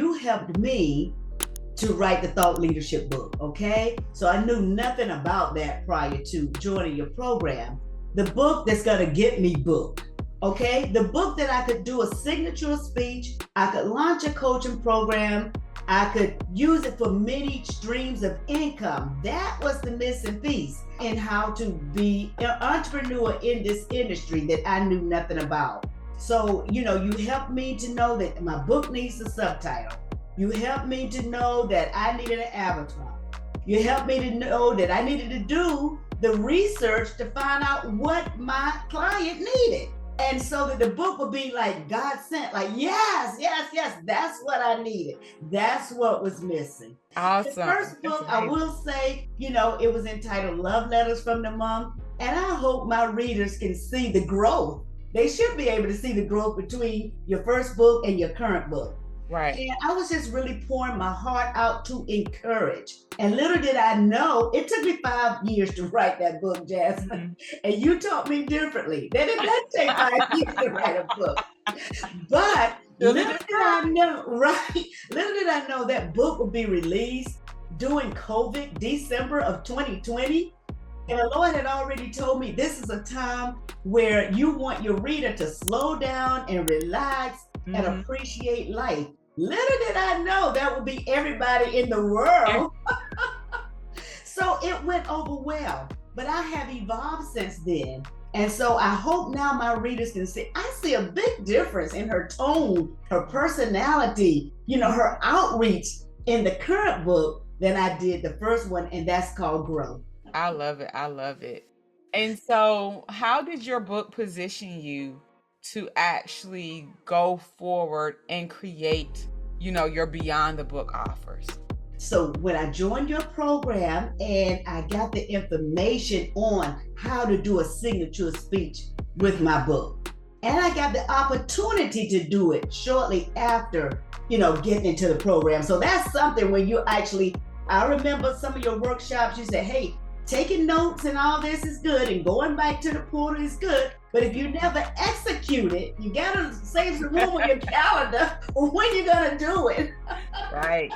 you helped me to write the thought leadership book, okay? So I knew nothing about that prior to joining your program. The book that's gonna get me booked, okay? The book that I could do a signature speech, I could launch a coaching program, I could use it for many streams of income. That was the missing piece in how to be an entrepreneur in this industry that I knew nothing about. So, you helped me to know that my book needs a subtitle. You helped me to know that I needed an avatar. You helped me to know that I needed to do the research to find out what my client needed. And so that the book would be like God sent, like, yes, that's what I needed. That's what was missing. Awesome. The first book, I will say, it was entitled Love Letters from the Mom. And I hope my readers can see the growth. They should be able to see the growth between your first book and your current book. Right. And I was just really pouring my heart out to encourage. And little did I know, it took me 5 years to write that book, Jasmine. And you taught me differently. That it doesn't take 5 years to write a book. But little did I know that book would be released during COVID, December of 2020. And the Lord had already told me this is a time where you want your reader to slow down and relax and appreciate life. Little did I know that would be everybody in the world. So it went over well, but I have evolved since then. And so I hope now my readers can see, I see a big difference in her tone, her personality, her outreach in the current book than I did the first one, and that's called Grow. I love it. And so how did your book position you to actually go forward and create, your Beyond the Book offers? So when I joined your program and I got the information on how to do a signature speech with my book, and I got the opportunity to do it shortly after, getting into the program. So that's something when you actually, I remember some of your workshops, you said, hey, taking notes and all this is good, and going back to the portal is good. But if you never execute it, you gotta save some room on your calendar when you're gonna do it. Right.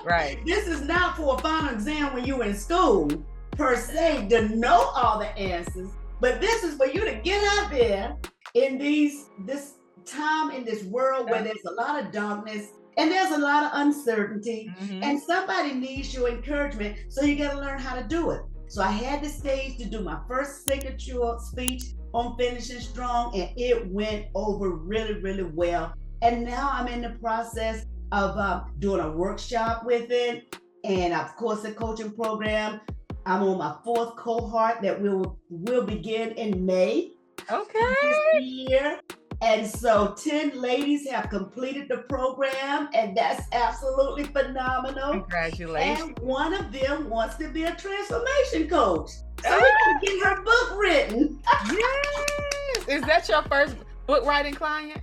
This is not for a final exam when you're in school, per se, to know all the answers. But this is for you to get out there in this time, in this world where there's a lot of darkness and there's a lot of uncertainty, and somebody needs your encouragement, so you gotta learn how to do it. So I had the stage to do my first signature speech on Finishing Strong, and it went over really, really well. And now I'm in the process of doing a workshop with it, and of course the coaching program. I'm on my 4th cohort that will begin in May. Okay. This year. And so 10 ladies have completed the program, and that's absolutely phenomenal. Congratulations. And one of them wants to be a transformation coach. So we're going to get her book written. Yes. Is that your first book writing client?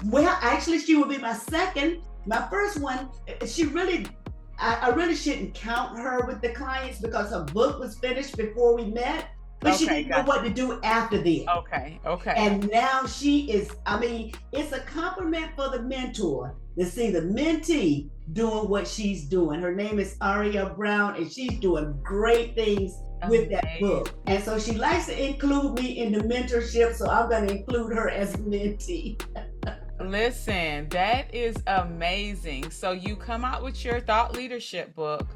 Well, actually, she will be my second. My first one, I really shouldn't count her with the clients because her book was finished before we met. But she didn't know what to do after this. Okay. And now she is, it's a compliment for the mentor to see the mentee doing what she's doing. Her name is Aria Brown, and she's doing great things with that book. And so she likes to include me in the mentorship, so I'm going to include her as a mentee. Listen, that is amazing. So you come out with your thought leadership book.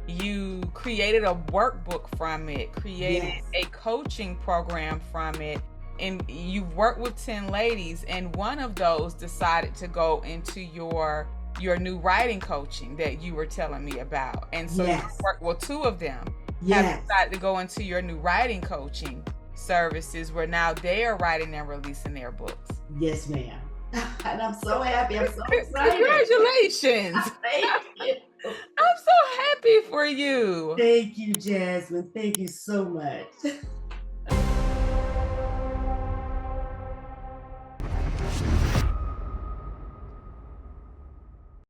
You created a workbook from it, created a coaching program from it, and you've worked with 10 ladies, and one of those decided to go into your new writing coaching that you were telling me about. And so you worked, well, 2 of them have decided to go into your new writing coaching services, where now they are writing and releasing their books. Yes, ma'am. And I'm so happy. I'm so excited. Congratulations. Thank you. I'm so happy for you. Thank you, Jasmine. Thank you so much.